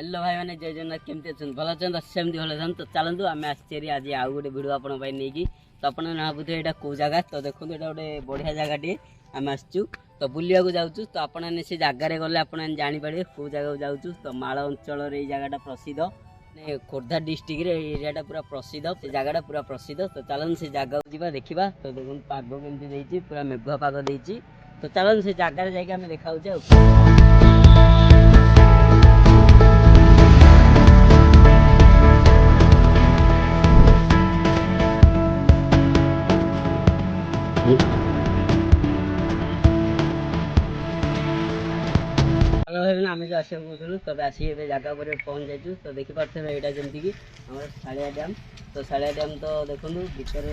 Hello भाई मैंने जय जगन्नाथ केमती अच्छा भल अच्छा सेमती भल अच्छा तो चलतु आम आसरी आज आउ गोटे भिड आप नहीं तो आप भावुथे यहाँ कौ जगह तो देखो ये गोटे बढ़िया जगह आम आसचु तो बुलिया को जाऊँ तो आपने से जगार गले आप जापर कौ जगह जाऊँ तो माल अंचल ये जगह प्रसिद्ध खोर्धा डिस्ट्रिक्ट एरिया पूरा प्रसिद्ध से जगह पूरा प्रसिद्ध तो चलन से जगह जा देखा तो देखो पाग केमती पूरा मेघुआ पाग देती तो चलन से जगार जाके देखा आम जो आसा कौन तब आसिक जगह पर पहुँच जाइए तो देखिपे यहाँ जमीक शाड़िया डैम तो शाड़िया डैम तो देखो भितर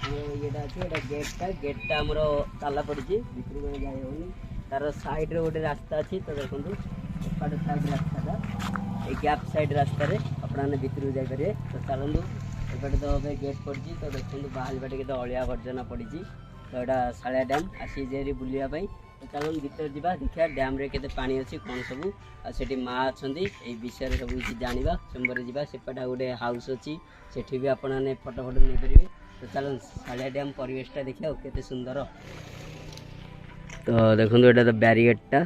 ये गेटा गेटा आमर ताला पड़ी भितर को जाऊनी तार सैड्रे गोटे रास्ता अच्छी तो देखो एपट सैड रास्ता गैप सैड रास्तार आपने भितर को जापर तो चलू एपटे तो गेट पड़ी तो देखो बाहर बाटे के अलिया आवर्जना पड़ी तो यहाँ शाड़िया डैम आसी बुलापी तो चलो भीतर जा देखा डैम रे केते पानी अच्छी कौन सब आठी माँ अच्छा ये विषय सब किसी जाना सोमवार जा सेपटा गोटे हाउस अच्छी से भी आपने फटो फटो नहीं पारे तो चलो शाड़िया डैम परिवेशटा देखा केते सुंदर तो देखो ये तो ब्यारिगेटा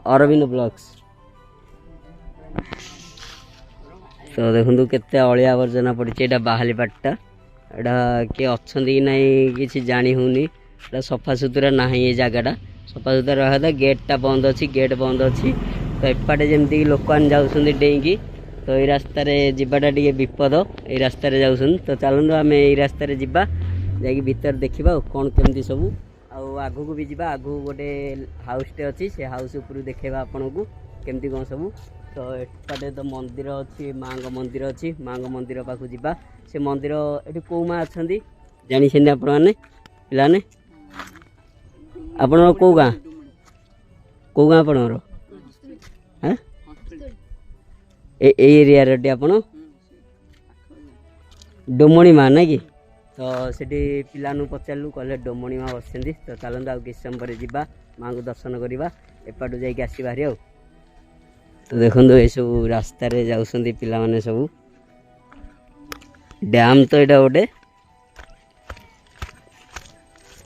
अरविंद ब्लॉक्स तो देखो केते अलिया आवर्जना पड़ी बाहाली पाटा यहाँ किए अच्छा कि ना कि जानी होनी सफा सुतुरा ना ये जगह सफा सुतुरा रहा था गेटा बंद अच्छी गेट बंद अच्छी तो एपटे जमीक लोक जाऊँ डेईकी तो ये रास्तार जाटा टे विपद ये रास्तार जाऊँ तो चलते आम ये रास्तार जा भीतर देखा कौन केमती सब आगू को भी जा आगू गोटे हाउसटे अच्छी से हाउस उपर देखा आपन को केमती कौन सब तो एपटे तो मंदिर अच्छी माँ मंदिर अच्छी माँ मंदिर पाखु जा से मंदिर ये कौ माँ अच्छा जानी आपने पाने आपन कौ गाँ कौ गाँ आपणर हाँ एरिया रे आपन डोमणी माँ ना कि तो सेठी पिला पचारू कहले डोमणी माँ बस तो चलते आउ किस समय पर जा माँ को दर्शन करवा एपटू जाकि आसी भारी आ तो देखो ये सब रास्तार जाऊँ पिला माने सब डैम तो यहाँ गोटे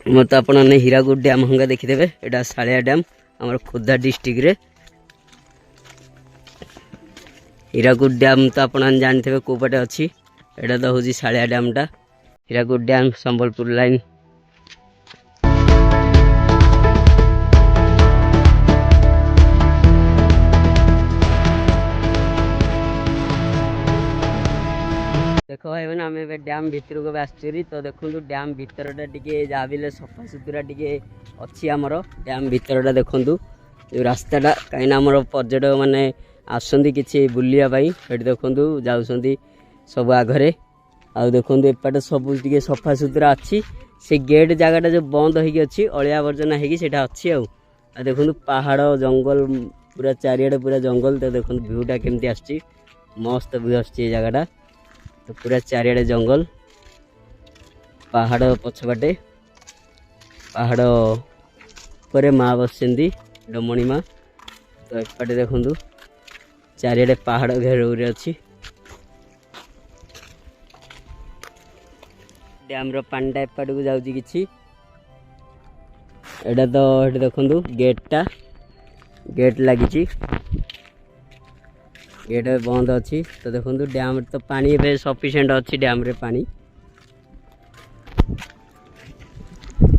मत आपने हीराकुद डैम हंगा देखीदे यहाँ शाड़िया डैम आम खोर्धा डिस्ट्रिक्ट रे हीराकुद डैम तो आप जानते कौ पटे अच्छी यहाँ तो हूँ शाड़िया डैमटा हीराकुद डैम संबलपुर लाइन देखो भाई मैंने आम डैम भितर को आसरी तो देखो डैम भितरटा टे जहाँ भी सफा सुतुरा टे अच्छी आमर डैम भितरटा देखु जो रास्ताटा कहीं आमर पर्यटक मैंने आसुँच कि बुलापाई ये देखु जाऊँ सब आगे आ देखो एपटे सब टे सफा सुतुरा अच्छी से गेट जगटा जो बंद होगी अच्छी अलिया आवर्जना होगी अच्छी आ देखो पहाड़ जंगल पूरा चारिआडे पूरा जंगल तो देखो भ्यूटा केमती आसची मस्त भ्यू आसची जगटा तो पूरा चारिआडे जंगल पहाड़ पछबाटे पहाड़ पर माँ बस डोमणी माँ तो एपटे देखु चारिआडे पहाड़ घेर अच्छी डैम पानीटा एपट को जाऊँगी किसी एटा तो ये देखु गेटा गेट लगी गेट बंद अच्छी तो देखो डैम तो पानी ए सफिशिएंट अच्छी डैम रे पानी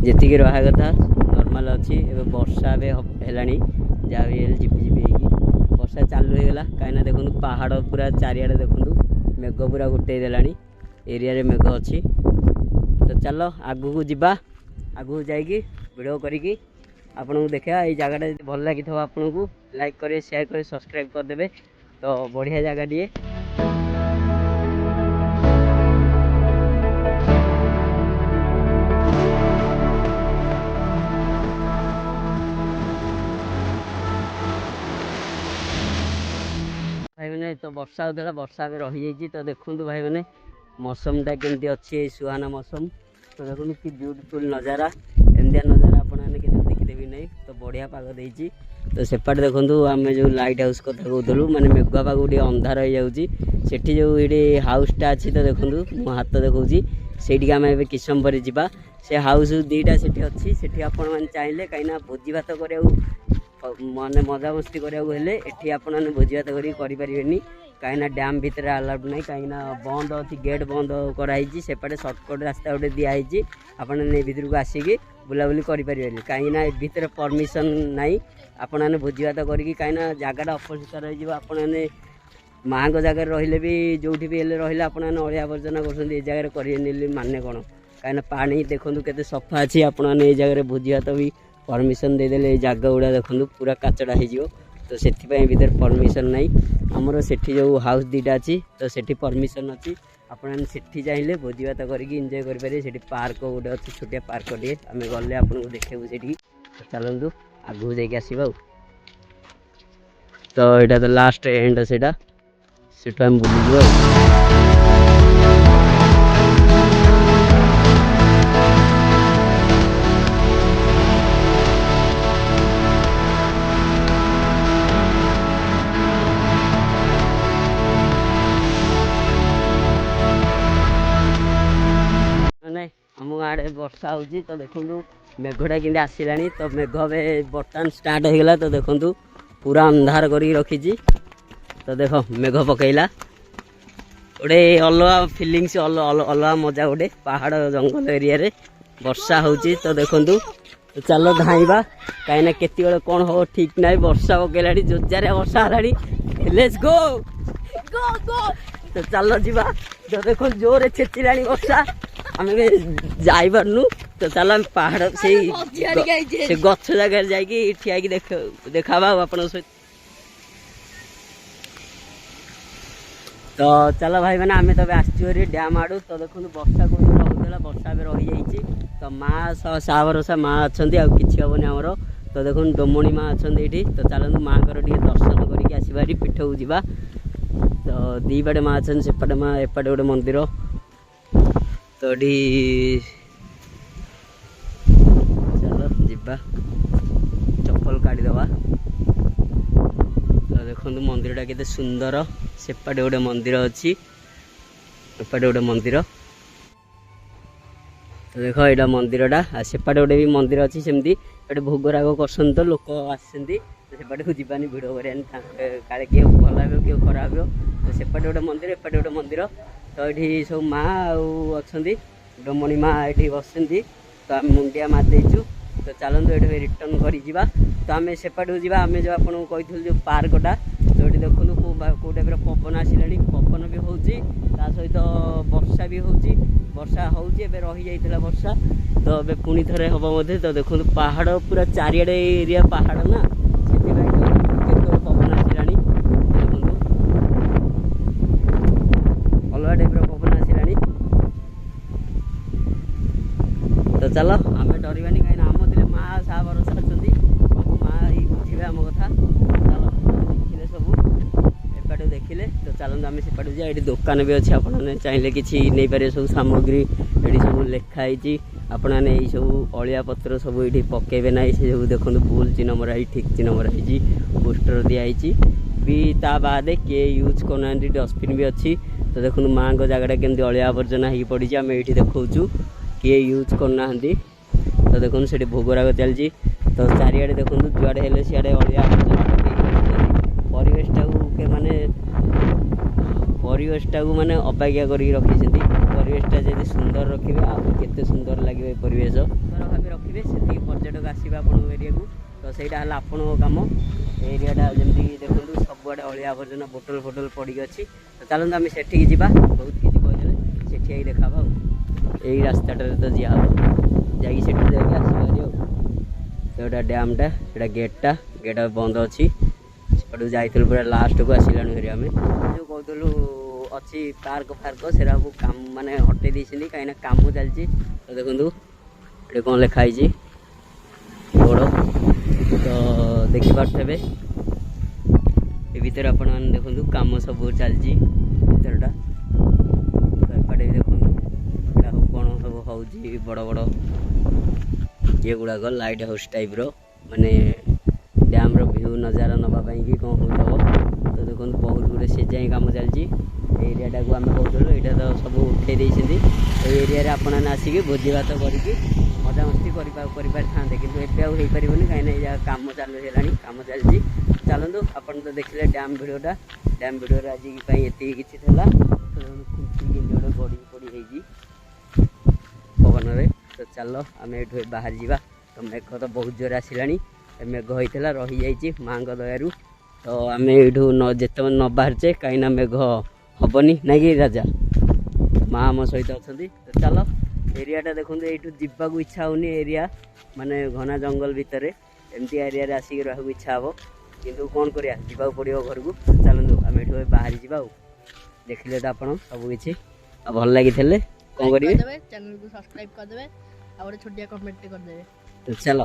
जी रहा कथा नॉर्मल अच्छी एवं वर्षा है जहाँ भी झिपिझिपि वर्षा चालू होगा कहीं देखो पहाड़ पूरा चारिआडे देखो मेघ पूरा गोटे देलानी एरिया रे मेघ अच्छी तो चलो आगू को जा आगू जाइए वीडियो करी आपन को देखा ये जगह भल लगी आपन को लाइक करे शेयर करे सब्सक्राइब करदे तो बढ़िया जगह टे भाई मैंने तो वर्षा होता वर्षा में रही जाइए तो देखो भाई मैंने मौसमटा केमती अच्छी सुहाना मौसम तो देखो कि ब्यूटीफुल नजारा एमतिया नजारा आपने देखिदेवी नहीं तो बढ़िया पाग देती तो सेपटे देखो आम जो लाइट हाउस कथा कहूँ माने मेघुआ पाग गोटे अंधार हो जाऊँगी सेठी जो ये हाउसटा अच्छी तो देखो मो हाथ देखा से आम ए किस समय पर जावा से हाउस दुईटा से अच्छी से आपण मैंने चाहिए कहीं भोजी भात कर माने मजा मस्ती कराया आपण मैंने भोजी भात करें कहीं डैम भितर अलाउड ना कहीं बंद अच्छी गेट बंद कराई सेपटे सर्टकट रास्ता गोटे दिखाई आपण भर को आसिकी बुलाबुली करें कहीं भितर परमिशन नाई आपण मैंने भोजी भात करी कहीं जगटा अपरिष्कार हो माँ को जगह रही भी जो भी रही आप अलिया आवर्जना कर जगह करें माने कौन कहीं पानी देखूँ के सफा अच्छी आपण मैंने जगह भोजी भात भी परमिशन देदेले जगह गुड़ा देखूँ पूरा काचड़ा हो तो से भर परमिशन नाई आमर से जो हाउस दुईटा अच्छी तो से परमिशन अच्छी आपने से चाहिए भोजी भात करके एंजॉय करेंगे से पार्क गोटे अच्छी छोटिया पार्क टे आम गले आपको देखू से चलतु आगू जाके आसवा तो यहाँ तो लास्ट एंड से आम बुलीज आम गाँव वर्षा हो तो देखो मेघटा कि आसला तो मेघ बर्तमान स्टार्ट हो गला तो देखो पूरा अंधार कर रखी तो देख मेघ पकईला गोटे अलग फिलिंग्स अलग मजा गोटे पहाड़ जंगल एरिया रे वर्षा हो तो देखु तो चलो धाइबा कहीं केत कौन हम ठीक ना वर्षा पकईला जोरदार वर्षा है लेट्स गो गो गो तो चलो जीवा तो देखो जोर छेचिला वर्षा आम जापारनु तो चल पहाड़ से गछ जगह जाकि ठिया देखा आप सहित तो चलो भाई मैंने आम तब आसरी डैम आड़ू तो देखो वर्षा को होता वर्षा भी रही जाइए तो माँ सा भरोसा माँ अच्छा कि हेनी आमर तो देखो डोमणी माँ अच्छा ये तो चलते माँ को दर्शन करके आसबारी पीठ को जावा तो दी पटे माँ अच्छा सेपटे माँ एपटे गोटे मंदिर तो चलो जीवा चप्पल काढ़ीदवा तो देखो मंदिरटा केते सुंदर सेपटे गोटे मंदिर अच्छी एपटे गोटे मंदिर तो देख यहाँ मंदिरटा सेपटे गोटे भी मंदिर अच्छी सेमती भोगराग करसन तो लोक आसती सेपटे को जीवानी भिड़ करें किए भल लगे किए खराब हो तो सेपटे गोटे मंदिर एपटे गोटे मंदिर तो ये सब माँ अच्छा डोमणी माँ ये बसती तो आम मुंडिया मारिदेचु तो चलते ये रिटर्न कर तो आम सेपट को आम जो आपको कही जो पार्कटा तो ये देखो कौ टाइप पवन आसला पवन भी हो सहित वर्षा भी वर्षा हो रही जाता वर्षा तो ए पुणी थे हम तो देखो पहाड़ पूरा चारिड़े एरिया पहाड़ ना से पवन आसला देखो अलग टाइप पवन आसला तो चलो आम डरवानी कहीं आम थे माँ सा भरोसा अच्छा माँ बुझे आम कथा चलो देखिले सब एपटे देखिले तो चलते आम सेपटे जा ये दुकान भी अच्छे आपने चाहिए कि नहीं पारे सब सामग्री ये सब लिखाई आपण मैंने यही सब अलिया पत्र सब ये पकेबे ना से सब देखो भूल चिन्ह मराई ठीक चिन्ह मराई पोस्टर दिखाई भी ता बाद किए यूज करना डस्टबिन भी अच्छी तो देखो माँ को जगह केमती अलिया आवर्जना हो पड़ी आम ये देखा किए यूज करना तो देखो से भोगराग चलती तो चारिड़े देखो जुआड़े हेले सियाड़े अलिया परिवेशटा के माने परिवेशटा को माने अबाज्ञा करके रखी परिवेशटा जब सुंदर रखिए आते सुंदर लगे परिवेश सुंदर भाव रखिए से पर्यटक आसवे आप एरिया को तो सहीटा है आपण कम एरियाटा जमी देखो सबुआड़े अलिया आवर्जना बोतल फोटल पड़ी अच्छी तो चलते आम से जा बहुत किसी कहते से देखा यही रास्ताटे तो जा जाकि आसबारी तो यहाँ डैमटा यहाँ गेटा बंद अच्छी सेपटू जाइलु पूरा लास्ट को आसलानु हेरी आम जो कहूँ अच्छी पार्क फार्क से काम माने हटे देती कहीं कम चलती तो देखो ये कौन लिखाई बोर्ड तो देखिपे ये भीतर आपण मैंने देखो कम सब चलती भीतरटा तो एपटे भी देखो कौन सब हो बड़ बड़ ये गुड़ाक लाइट हाउस टाइप रो माने ଡ୍ୟାମ୍ର ଭ୍ୟୁ ନଜାରା ନେବା ପାଇଁକି କ'ଣ ହେଉଥିବ। ତ ଦେଖନ୍ତୁ ବହୁତ ଗୁଡ଼ିଏ ସେ ଯାଏଁ କାମ ଚାଲିଛି। এই ଏରିଆଟାକୁ ଆମେ କହୁଥିଲୁ ଏଇଟା ତ ସବୁ ଉଠେଇ ଦେଇଛନ୍ତି। ଏଇ ଏରିଆରେ ଆପଣମାନେ ଆସିକି ଭୋଜି ଭାତ କରିକି ମଜାମସ୍ତି କରିପାରିଥାନ୍ତେ, କିନ୍ତୁ ଏବେ ଆଉ ହେଇପାରିବନି କାହିଁକିନା ଏଇ ଜାଗା କାମ ଚାଲୁ ହେଲାଣି, କାମ ଚାଲିଛି। ଚାଲନ୍ତୁ, ଆପଣ ତ ଦେଖିଲେ ଡ୍ୟାମ୍ ଭିଡ଼ିଓଟା। ଡ୍ୟାମ୍ ଭିଡ଼ିଓରେ ଆଜି ପାଇଁ ଏତିକି କିଛି ଥିଲା। ଖୁଣ୍ଟି କେମିତି ଗୋଟେ ଗଡ଼ି ପଡ଼ି ହେଇଛି ପବନରେ। ତ ଚାଲ ଆମେ ଏଠୁ ବାହାରି ଯିବା। ତ ମେଘ ତ ବହୁତ ଜୋରେ ଆସିଲାଣି। ମେଘ ହେଇଥିଲା ରହିଯାଇଛି ମାଆଙ୍କ ଦୟାରୁ। ତ ଆମେ ଏଇଠୁ ଯେତେବେଳେ ନ ବାହାରିଛେ କାହିଁକିନା ମେଘ ହବନି ନାଇଁ କି ରାଜା? ମା ଆମ ସହିତ ଅଛନ୍ତି। ତ ଚାଲ, ଏରିଆଟା ଦେଖନ୍ତୁ, ଏଇଠୁ ଯିବାକୁ ଇଚ୍ଛା ହେଉନି। ଏରିଆ ମାନେ ଘନା ଜଙ୍ଗଲ ଭିତରେ ଏମିତି ଏରିଆରେ ଆସିକି ରହିବାକୁ ଇଚ୍ଛା ହେବ, କିନ୍ତୁ କ'ଣ କରିବା, ଯିବାକୁ ପଡ଼ିବ ଘରକୁ। ଚାଲନ୍ତୁ ଆମେ ଏଠୁ ବାହାରି ଯିବା। ଆଉ ଦେଖିଲେ ତ ଆପଣ ସବୁକିଛି, ଆଉ ଭଲ ଲାଗିଥିଲେ କ'ଣ କରିବେ, ଚ୍ୟାନେଲକୁ ସବସ୍କ୍ରାଇବ୍ କରିଦେବେ, ଆଉ ଗୋଟେ ଛୋଟିଆ କମେଣ୍ଟ କରିଦେବେ। ତ ଚାଲ।